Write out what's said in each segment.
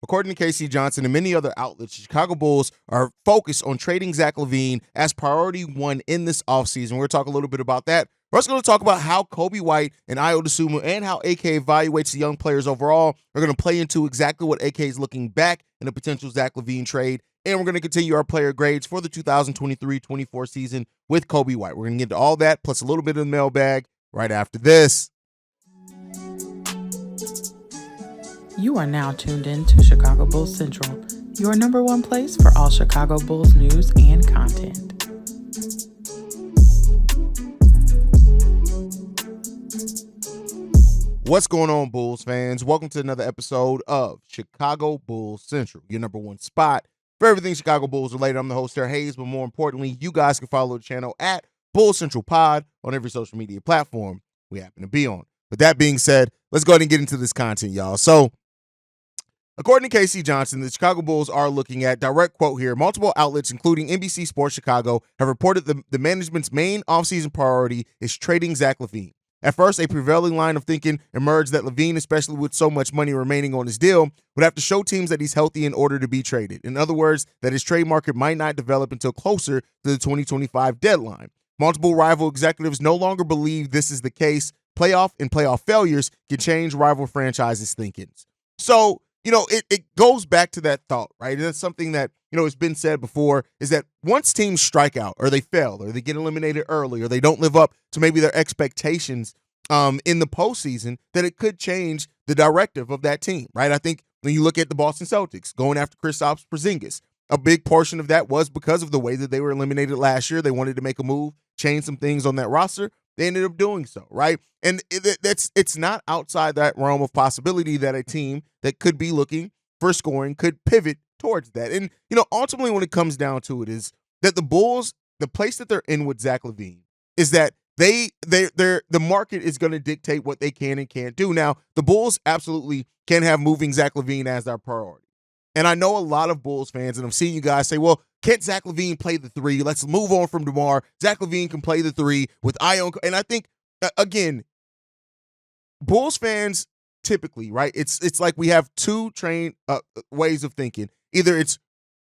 According to Casey Johnson and many other outlets, the Chicago Bulls are focused on trading Zach LaVine as priority one in this offseason. We're going to talk a little bit about that. We're also going to talk about how Coby White and Ayo Dosunmu and how AK evaluates the young players overall are going to play into exactly what AK is looking back in a potential Zach LaVine trade. And we're going to continue our player grades for the 2023-24 season with Coby White. We're going to get into all that, plus a little bit of the mailbag right after this. You are now tuned in to Chicago Bulls Central, your number one place for all Chicago Bulls news and content. What's going on, Bulls fans? Welcome to another episode of Chicago Bulls Central, your number one spot for everything Chicago Bulls related. I'm the host there, Haize, but more importantly, you guys can follow the channel at Bulls Central Pod on every social media platform we happen to be on. With that being said, let's go ahead and get into this content, y'all. So, according to Casey Johnson, the Chicago Bulls are looking at, direct quote here, multiple outlets, including NBC Sports Chicago, have reported the management's main offseason priority is trading Zach LaVine. At first, a prevailing line of thinking emerged that LaVine, especially with so much money remaining on his deal, would have to show teams that he's healthy in order to be traded. In other words, that his trade market might not develop until closer to the 2025 deadline. Multiple rival executives no longer believe this is the case. Playoff and playoff failures can change rival franchises' thinkings. So, it goes back to that thought, right? And that's something that, has been said before, is that once teams strike out or they fail or they get eliminated early or they don't live up to maybe their expectations in the postseason, that it could change the directive of that team, right? I think when you look at the Boston Celtics going after Kristaps Porzingis, a big portion of that was because of the way that they were eliminated last year. They wanted to make a move, change some things on that roster. They ended up doing so, right? And it's not outside that realm of possibility that a team that could be looking for scoring could pivot towards that. And, ultimately when it comes down to it is that the Bulls, the place that they're in with Zach LaVine is that the market is going to dictate what they can and can't do. Now, the Bulls absolutely can have moving Zach LaVine as their priority. And I know a lot of Bulls fans, and I've seen you guys say, well, can't Zach LaVine play the three? Let's move on from DeMar. Zach LaVine can play the three with Ayo. And I think, again, Bulls fans typically, right, it's like we have two ways of thinking. Either it's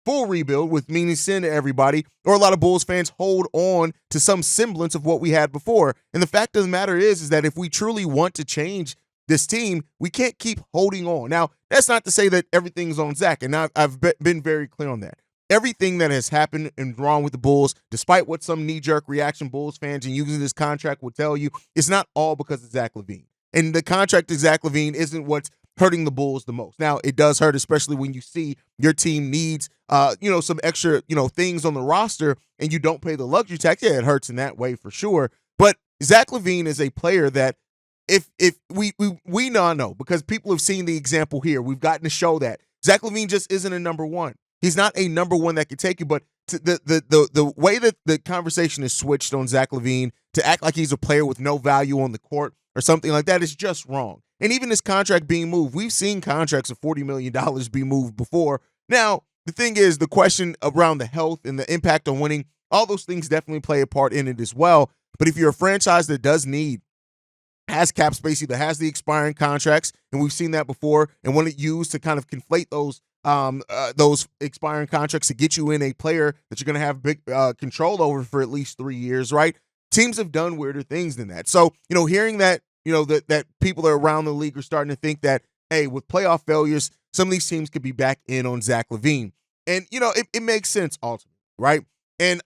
full rebuild, with meaning sin to everybody, or a lot of Bulls fans hold on to some semblance of what we had before. And the fact of the matter is that if we truly want to change this team, we can't keep holding on. Now, that's not to say that everything's on Zach, and I've been very clear on that. Everything that has happened and wrong with the Bulls, despite what some knee-jerk reaction Bulls fans and using this contract will tell you, it's not all because of Zach LaVine. And the contract of Zach LaVine isn't what's hurting the Bulls the most. Now, it does hurt, especially when you see your team needs, some extra, things on the roster, and you don't pay the luxury tax. Yeah, it hurts in that way for sure. But Zach LaVine is a player that, if we now know, because people have seen the example here, we've gotten to show that Zach LaVine just isn't a number one. He's not a number one that can take you, but the way that the conversation is switched on Zach LaVine to act like he's a player with no value on the court or something like that is just wrong. And even his contract being moved, we've seen contracts of $40 million be moved before. Now, the thing is, the question around the health and the impact on winning, all those things definitely play a part in it as well. But if you're a franchise that has cap space, either has the expiring contracts, and we've seen that before, and want to use to kind of conflate those expiring contracts to get you in a player that you're going to have big control over for at least 3 years, right? Teams have done weirder things than that. So, hearing that, that people are around the league are starting to think that, hey, with playoff failures, some of these teams could be back in on Zach LaVine. And, it makes sense ultimately, right? And,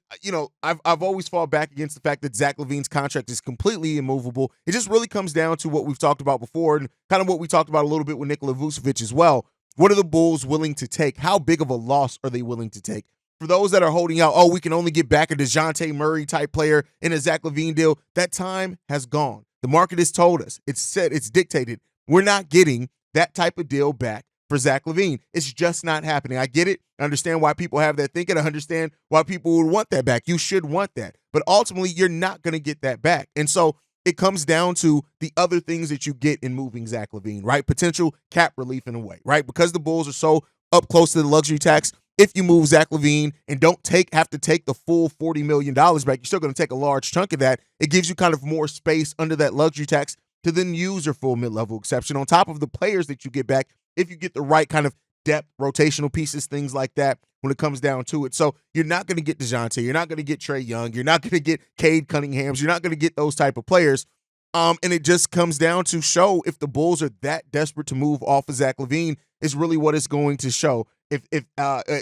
I've always fought back against the fact that Zach LaVine's contract is completely immovable. It just really comes down to what we've talked about before, and kind of what we talked about a little bit with Nikola Vucevic as well. What are the Bulls willing to take? How big of a loss are they willing to take? For those that are holding out, we can only get back a DeJounte Murray type player in a Zach LaVine deal, that time has gone. The market has told us, it's said, it's dictated. We're not getting that type of deal back for Zach LaVine. It's just not happening. I get it. I understand why people have that thinking. I understand why people would want that back. You should want that. But ultimately, you're not going to get that back. And so it comes down to the other things that you get in moving Zach LaVine, right? Potential cap relief in a way, right? Because the Bulls are so up close to the luxury tax, if you move Zach LaVine and don't have to take the full $40 million back, you're still going to take a large chunk of that. It gives you kind of more space under that luxury tax to then use your full mid-level exception on top of the players that you get back if you get the right kind of depth, rotational pieces, things like that when it comes down to it. So you're not going to get DeJounte. You're not going to get Trae Young. You're not going to get Cade Cunninghams. You're not going to get those type of players. And it just comes down to show if the Bulls are that desperate to move off of Zach LaVine is really what it's going to show. If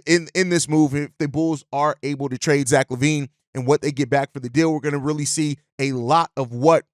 in this move, if the Bulls are able to trade Zach LaVine and what they get back for the deal, we're going to really see a lot of what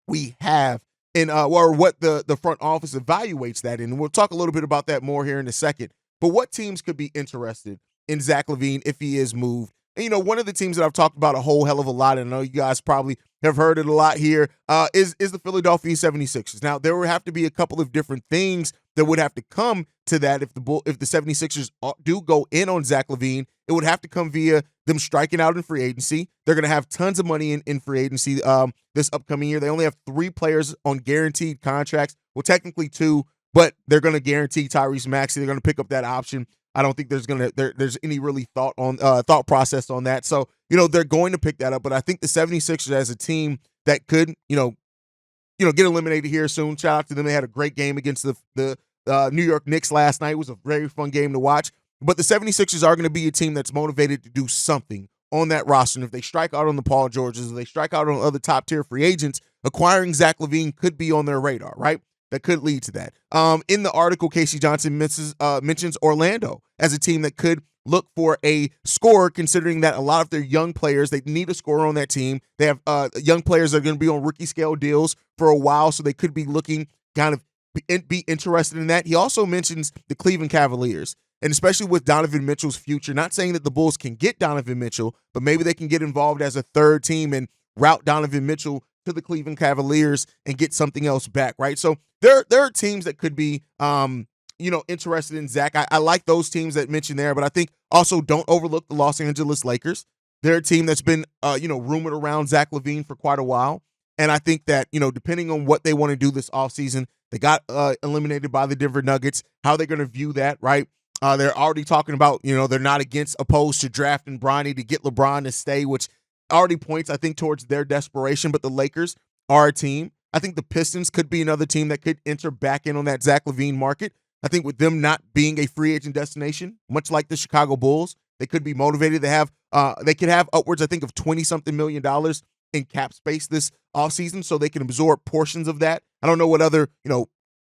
we have in or what the front office evaluates that in. And we'll talk a little bit about that more here in a second. But what teams could be interested in Zach LaVine if he is moved? And, one of the teams that I've talked about a whole hell of a lot, and I know you guys probably have heard it a lot here, is the Philadelphia 76ers. Now, there would have to be a couple of different things that would have to come to that if the 76ers do go in on Zach LaVine. It would have to come via them striking out in free agency. They're going to have tons of money in free agency this upcoming year. They only have 3 players on guaranteed contracts. Well, technically 2, but they're going to guarantee Tyrese Maxey. They're going to pick up that option. I don't think there's any really thought process on that. So, they're going to pick that up. But I think the 76ers as a team that could, get eliminated here soon. Shout out to them. They had a great game against the New York Knicks last night. It was a very fun game to watch. But the 76ers are going to be a team that's motivated to do something on that roster. And if they strike out on the Paul Georges, if they strike out on other top-tier free agents, acquiring Zach LaVine could be on their radar, right? That could lead to that. In the article, Casey Johnson mentions Orlando as a team that could look for a scorer, considering that a lot of their young players, they need a scorer on that team. They have young players that are going to be on rookie scale deals for a while, so they could be looking kind of be interested in that. He also mentions the Cleveland Cavaliers, and especially with Donovan Mitchell's future. Not saying that the Bulls can get Donovan Mitchell, but maybe they can get involved as a third team and route Donovan Mitchell to the Cleveland Cavaliers and get something else back, right? So there are teams that could be, interested in Zach. I like those teams that mentioned there, but I think also don't overlook the Los Angeles Lakers. They're a team that's been, rumored around Zach LaVine for quite a while. And I think that, depending on what they want to do this offseason, they got eliminated by the Denver Nuggets, how they're going to view that, right? They're already talking about, they're not opposed to drafting Bronny to get LeBron to stay, which already points, I think, towards their desperation. But the Lakers are a team. I think the Pistons could be another team that could enter back in on that Zach LaVine market. I think with them not being a free agent destination, much like the Chicago Bulls, they could be motivated. They could have upwards, I think, of $20-something million in cap space this offseason, so they can absorb portions of that. I don't know what other,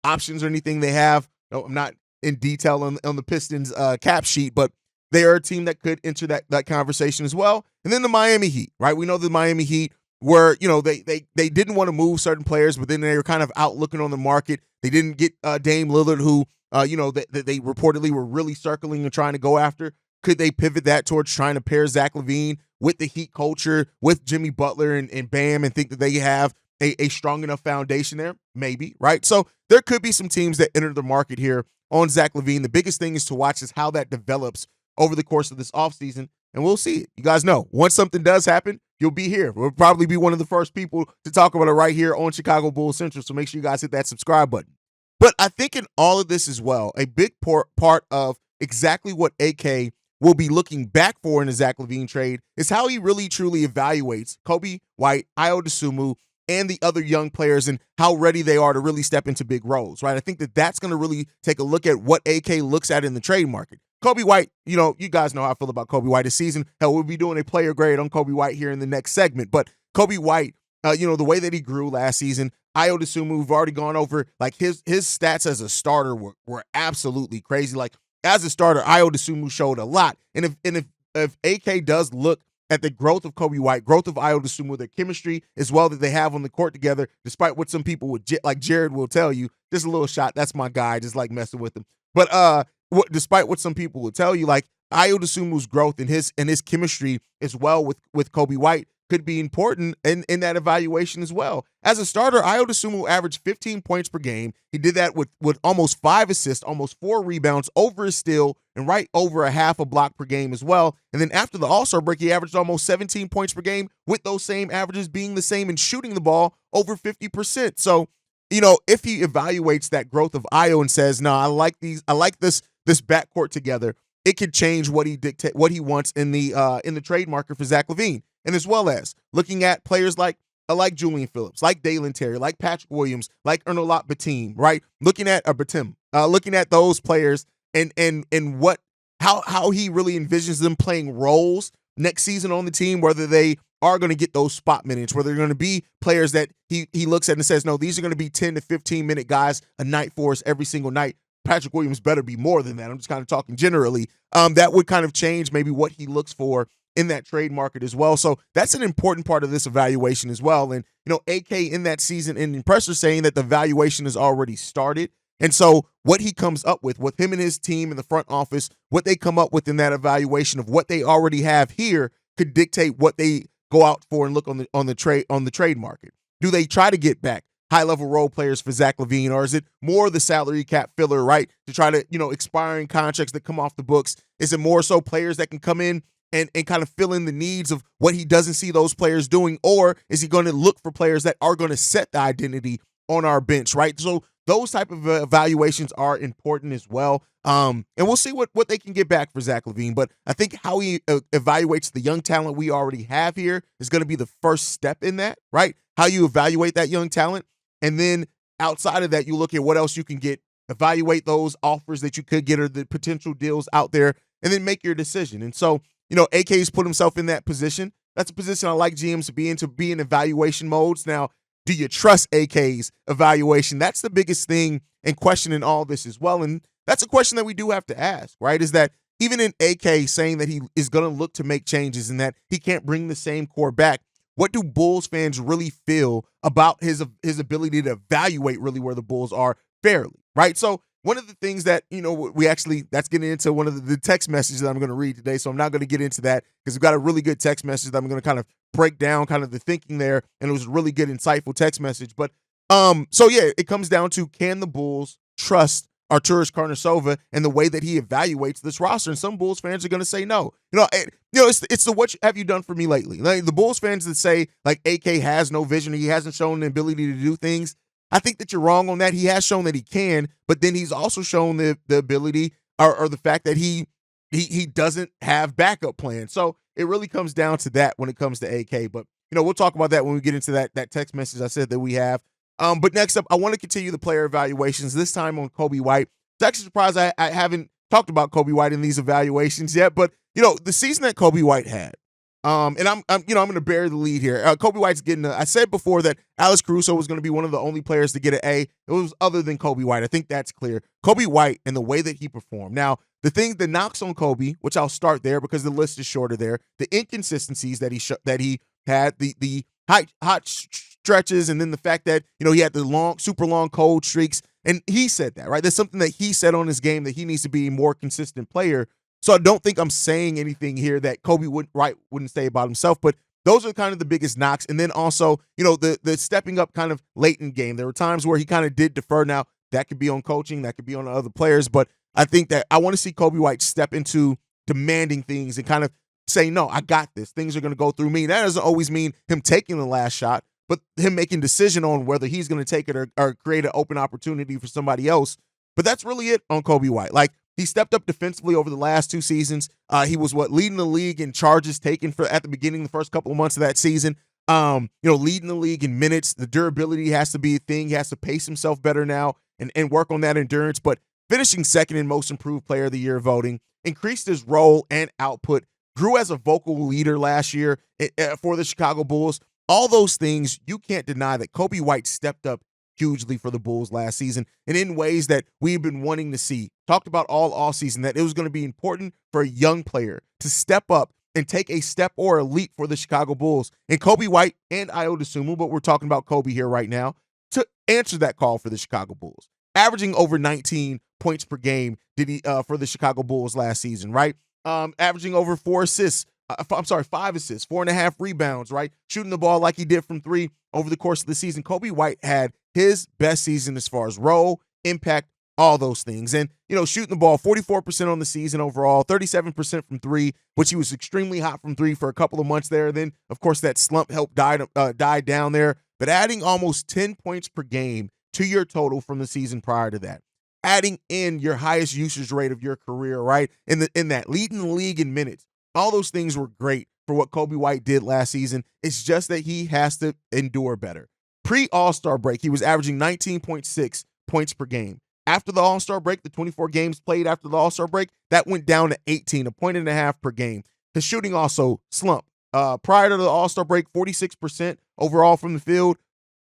options or anything they have. No, I'm not in detail on the Pistons cap sheet, but they are a team that could enter that conversation as well. And then the Miami Heat, right? We know the Miami Heat were, they didn't want to move certain players, but then they were kind of out looking on the market. They didn't get Dame Lillard, who, they reportedly were really circling and trying to go after. Could they pivot that towards trying to pair Zach LaVine with the Heat culture, with Jimmy Butler and Bam, and think that they have a strong enough foundation there? Maybe, right? So there could be some teams that enter the market here on Zach LaVine. The biggest thing is to watch is how that develops over the course of this offseason, and we'll see it. You guys know, once something does happen, you'll be here. We'll probably be one of the first people to talk about it right here on Chicago Bulls Central, so make sure you guys hit that subscribe button. But I think in all of this as well, a big part of exactly what AK will be looking back for in the Zach LaVine trade is how he really truly evaluates Coby White, Ayo Dosunmu, and the other young players and how ready they are to really step into big roles, right? I think that that's going to really take a look at what AK looks at in the trade market. Coby White, you guys know how I feel about Coby White this season. Hell, we'll be doing a player grade on Coby White here in the next segment. But Coby White, the way that he grew last season, Ayo Dosunmu, we've already gone over, like his stats as a starter were absolutely crazy. Like as a starter, Ayo Dosunmu showed a lot. And if AK does look at the growth of Coby White, growth of Ayo Dosunmu, their chemistry as well that they have on the court together, despite what some people would like Jared will tell you, just a little shot. That's my guy, just like messing with him. But despite what some people will tell you, like Ayo Dosunmu's growth and his chemistry as well with Coby White could be important in that evaluation as well. As a starter, Ayo Dosunmu averaged 15 points per game. He did that with almost 5 assists, almost 4 rebounds, over a steal, and right over a half a block per game as well. And then after the All-Star break, he averaged almost 17 points per game, with those same averages being the same and shooting the ball over 50%. So, if he evaluates that growth of Ayo and says, "No, I like this backcourt together," it could change what he wants in the trade market for Zach LaVine. And as well as looking at players like Julian Phillips, like Dalen Terry, like Patrick Williams, like Ernolot Batum, right? Looking at Batum, looking at those players and what how he really envisions them playing roles next season on the team, whether they are going to get those spot minutes, whether they're going to be players that he looks at and says, no, these are going to be 10 to 15-minute guys a night for us every single night. Patrick Williams better be more than that. I'm just kind of talking generally. That would kind of change maybe what he looks for in that trade market as well. So that's an important part of this evaluation as well. And, AK in that season ending presser saying that the evaluation has already started. And so what he comes up with him and his team in the front office, what they come up with in that evaluation of what they already have here could dictate what they go out for and look on the trade market. Do they try to get back high-level role players for Zach LaVine, or is it more the salary cap filler, right, to try to, expiring contracts that come off the books? Is it more so players that can come in and kind of fill in the needs of what he doesn't see those players doing, or is he going to look for players that are going to set the identity on our bench, right? So those type of evaluations are important as well. And we'll see what they can get back for Zach LaVine. But I think how he evaluates the young talent we already have here is going to be the first step in that, right? How you evaluate that young talent. And then outside of that, you look at what else you can get, evaluate those offers that you could get or the potential deals out there, and then make your decision. And so, AK's put himself in that position. That's a position I like GMs to be in evaluation modes. Now, do you trust AK's evaluation? That's the biggest thing and question in all this as well. And that's a question that we do have to ask, right? Is that even in AK saying that he is going to look to make changes and that he can't bring the same core back, what do Bulls fans really feel about his ability to evaluate really where the Bulls are fairly, right? So one of the things that, that's getting into one of the text messages that I'm going to read today. So I'm not going to get into that because we've got a really good text message that I'm going to kind of break down kind of the thinking there. And it was a really good, insightful text message. But so yeah, it comes down to, can the Bulls trust Arturas Karnisovas and the way that he evaluates this roster? And some Bulls fans are going to say no. It's the what have you done for me lately? Like the Bulls fans that say like AK has no vision, he hasn't shown the ability to do things. I think that you're wrong on that. He has shown that he can, but then he's also shown the ability or the fact that he doesn't have backup plans. So it really comes down to that when it comes to AK. But we'll talk about that when we get into that text message I said that we have. But next up, I want to continue the player evaluations, this time on Coby White. It's actually surprised I haven't talked about Coby White in these evaluations yet, but the season that Coby White had, and I'm going to bury the lead here. Coby White's getting I said before that Alex Caruso was going to be one of the only players to get an A. It was other than Coby White. I think that's clear. Coby White and the way that he performed. Now, the knocks on Coby, which I'll start there because the list is shorter there, the inconsistencies that he had, the hot stretches, and then the fact that he had the super long cold streaks, and he said that, right? That's something that he said on his game, that he needs to be a more consistent player. So I don't think I'm saying anything here that Coby wouldn't say about himself, but those are kind of the biggest knocks. And then also, the stepping up kind of late in game. There were times where he kind of did defer. Now that could be on coaching, that could be on other players, but I think that I want to see Coby White step into demanding things and kind of say, no, I got this. Things are going to go through me. That doesn't always mean him taking the last shot, but him making a decision on whether he's going to take it or create an open opportunity for somebody else. But that's really it on Coby White. Like, he stepped up defensively over the last two seasons. He was leading the league in charges taken at the beginning, the first couple of months of that season. Leading the league in minutes. The durability has to be a thing. He has to pace himself better now and work on that endurance. But finishing second in most improved player of the year voting, increased his role and output, grew as a vocal leader last year for the Chicago Bulls. All those things, you can't deny that Coby White stepped up hugely for the Bulls last season and in ways that we've been wanting to see. Talked about all offseason that it was going to be important for a young player to step up and take a step or a leap for the Chicago Bulls. And Coby White and Ayo Dosunmu, but we're talking about Coby here right now, to answer that call for the Chicago Bulls. Averaging over 19 points per game did he for the Chicago Bulls last season, right? Averaging over 5 assists, 4.5 rebounds, right? Shooting the ball like he did from three over the course of the season. Coby White had his best season as far as role, impact, all those things. And, shooting the ball 44% on the season overall, 37% from three, which he was extremely hot from three for a couple of months there. Then, of course, that slump helped die down there. But adding almost 10 points per game to your total from the season prior to that. Adding in your highest usage rate of your career, right? In that, leading the league in minutes. All those things were great for what Coby White did last season. It's just that he has to endure better. Pre-All-Star break, he was averaging 19.6 points per game. After the All-Star break, the 24 games played after the All-Star break, that went down to 18, a point and a half per game. His shooting also slumped. Prior to the All-Star break, 46% overall from the field.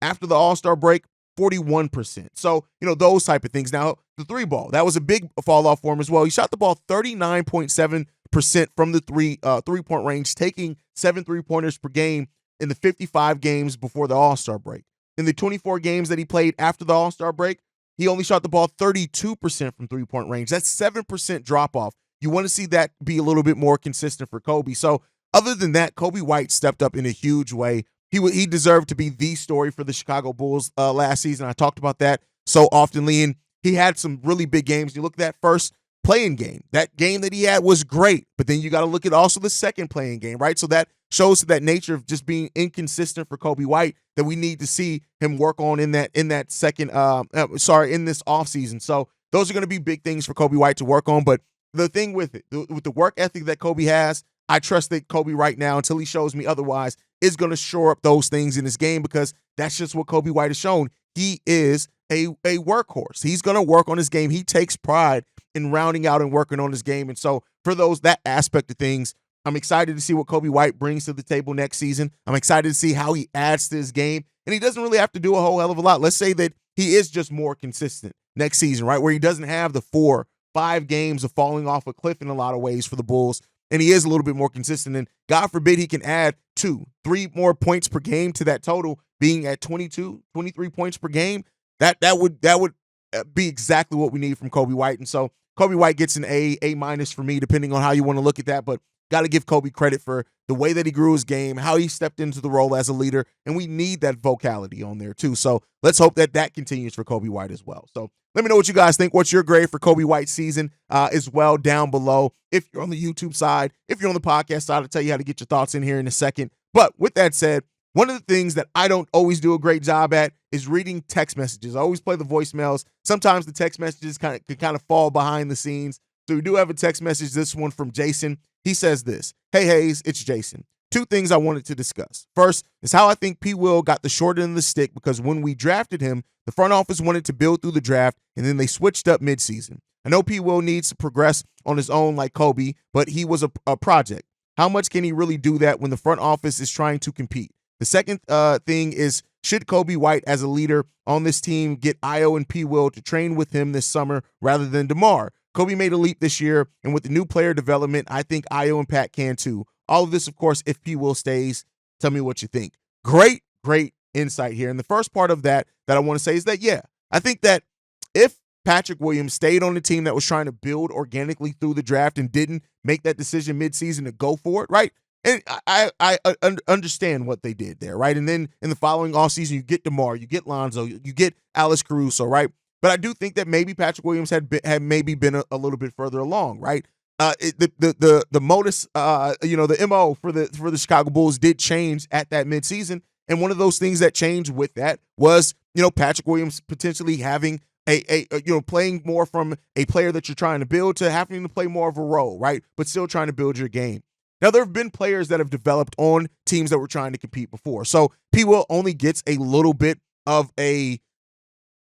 After the All-Star break, 41%. So, those type of things. Now, the three ball, that was a big fall off for him as well. He shot the ball 39.7% from the three-point range, taking 7 3-pointers per game in the 55 games before the All-Star break. In the 24 games that he played after the All-Star break, he only shot the ball 32% from three-point range. That's 7% drop-off. You want to see that be a little bit more consistent for Coby. So other than that, Coby White stepped up in a huge way. He deserved to be the story for the Chicago Bulls last season. I talked about that so oftenly, and he had some really big games. You look at that first playing game. That game that he had was great, but then you got to look at also the second playing game, right? So that shows that nature of just being inconsistent for Coby White that we need to see him work on in this offseason. So those are going to be big things for Coby White to work on. But the thing with it, with the work ethic that Coby has, I trust that Coby right now, until he shows me otherwise, is going to shore up those things in his game, because that's just what Coby White has shown. He is a workhorse. He's going to work on his game. He takes pride in rounding out and working on his game. And so for that aspect of things, I'm excited to see what Coby White brings to the table next season. I'm excited to see how he adds to his game. And he doesn't really have to do a whole hell of a lot. Let's say that he is just more consistent next season, right? Where he doesn't have the 4-5 games of falling off a cliff in a lot of ways for the Bulls. And he is a little bit more consistent. And God forbid he can add 2-3 more points per game to that total, being at 22, 23 points per game. That would be exactly what we need from Coby White. And so Coby White gets an A minus for me, depending on how you want to look at that. But got to give Coby credit for the way that he grew his game, how he stepped into the role as a leader, and we need that vocality on there too. So let's hope that continues for Coby White as well. So let me know what you guys think. What's your grade for Coby White's season as well down below? If you're on the YouTube side, if you're on the podcast side, I'll tell you how to get your thoughts in here in a second. But with that said, one of the things that I don't always do a great job at is reading text messages. I always play the voicemails. Sometimes the text messages can kind of fall behind the scenes. So we do have a text message, this one from Jason. He says this: "Hey, Haize, it's Jason. 2 things I wanted to discuss. First is how I think P. Will got the short end of the stick, because when we drafted him, the front office wanted to build through the draft, and then they switched up midseason. I know P. Will needs to progress on his own like Coby, but he was a project. How much can he really do that when the front office is trying to compete? The second thing is, should Coby White as a leader on this team get Io and P. Will to train with him this summer rather than DeMar? Coby made a leap this year, and with the new player development, I think Io and Pat can too. All of this, of course, if P. Will stays. Tell me what you think." Great insight here. And the first part of that I want to say is that, yeah, I think that if Patrick Williams stayed on the team that was trying to build organically through the draft and didn't make that decision midseason to go for it, right? And I understand what they did there, right? And then in the following offseason, you get DeMar, you get Lonzo, you get Alex Caruso, right? But I do think that maybe Patrick Williams had maybe been a little bit further along, right? The modus, the MO for the Chicago Bulls did change at that midseason, and one of those things that changed with that was, Patrick Williams potentially having playing more from a player that you're trying to build to having to play more of a role, right? But still trying to build your game. Now, there have been players that have developed on teams that were trying to compete before. So P. Will only gets a little bit of a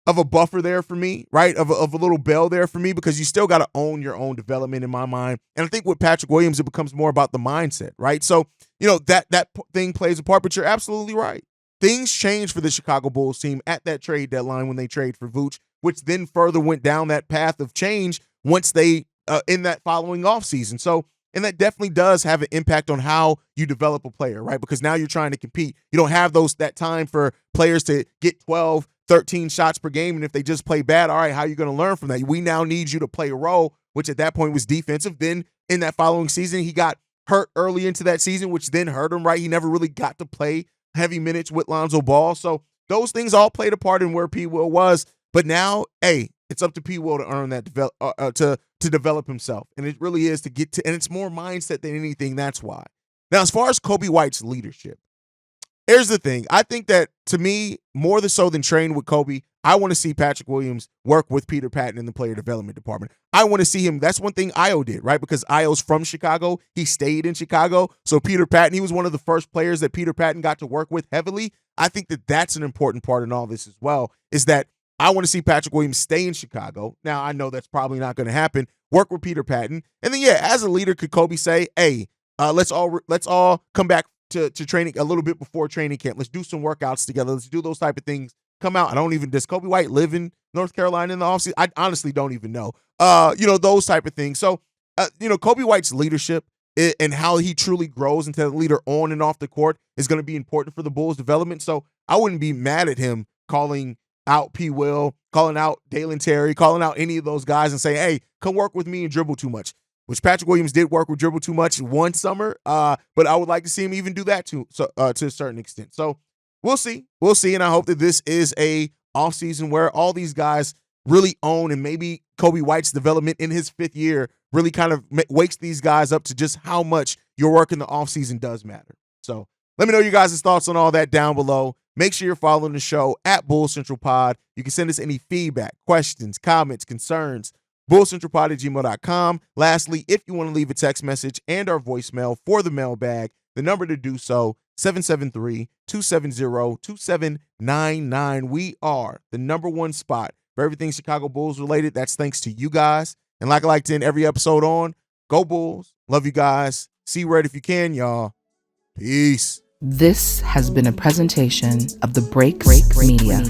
buffer there for me, right? Of a little bell there for me, because you still got to own your own development in my mind. And I think with Patrick Williams, it becomes more about the mindset, right? So, that thing plays a part, but you're absolutely right. Things changed for the Chicago Bulls team at that trade deadline when they traded for Vooch, which then further went down that path of change once they, in that following offseason. So, and that definitely does have an impact on how you develop a player, right? Because now you're trying to compete. You don't have that time for players to get 12, 13 shots per game. And if they just play bad, all right, how are you going to learn from that? We now need you to play a role, which at that point was defensive. Then in that following season, he got hurt early into that season, which then hurt him, right? He never really got to play heavy minutes with Lonzo Ball. So those things all played a part in where P. Will was. But now, hey, it's up to P. Will to earn that, to develop himself. And it really is to get to, and it's more mindset than anything. That's why. Now, as far as Coby White's leadership, here's the thing. I think that, to me, more so than train with Coby, I want to see Patrick Williams work with Peter Patton in the player development department. I want to see him. That's one thing Io did, right? Because Io's from Chicago. He stayed in Chicago. So Peter Patton, he was one of the first players that Peter Patton got to work with heavily. I think that that's an important part in all this as well, is that I want to see Patrick Williams stay in Chicago. Now, I know that's probably not going to happen. Work with Peter Patton. And then, yeah, as a leader, could Coby say, hey, let's all come back to training a little bit before training camp. Let's do some workouts together. Let's do those type of things. Come out. Does Coby White live in North Carolina in the offseason? I honestly don't even know. Those type of things. So, Coby White's leadership and how he truly grows into a leader on and off the court is going to be important for the Bulls' development. So I wouldn't be mad at him calling out P. Will, calling out Dalen Terry, calling out any of those guys and saying, hey, come work with me and dribble too much, which Patrick Williams did work with dribble too much one summer. But I would like to see him even do that to a certain extent. So we'll see. We'll see. And I hope that this is a offseason where all these guys really own, and maybe Coby White's development in his 5th year really kind of wakes these guys up to just how much your work in the offseason does matter. So let me know your guys' thoughts on all that down below. Make sure you're following the show at Bull Central Pod. You can send us any feedback, questions, comments, concerns, bullcentralpod@gmail.com. Lastly, if you want to leave a text message and our voicemail for the mailbag, the number to do so, 773-270-2799. We are the #1 spot for everything Chicago Bulls related. That's thanks to you guys. And like I like to end every episode on, go Bulls. Love you guys. See red if you can, y'all. Peace. This has been a presentation of the Break Media.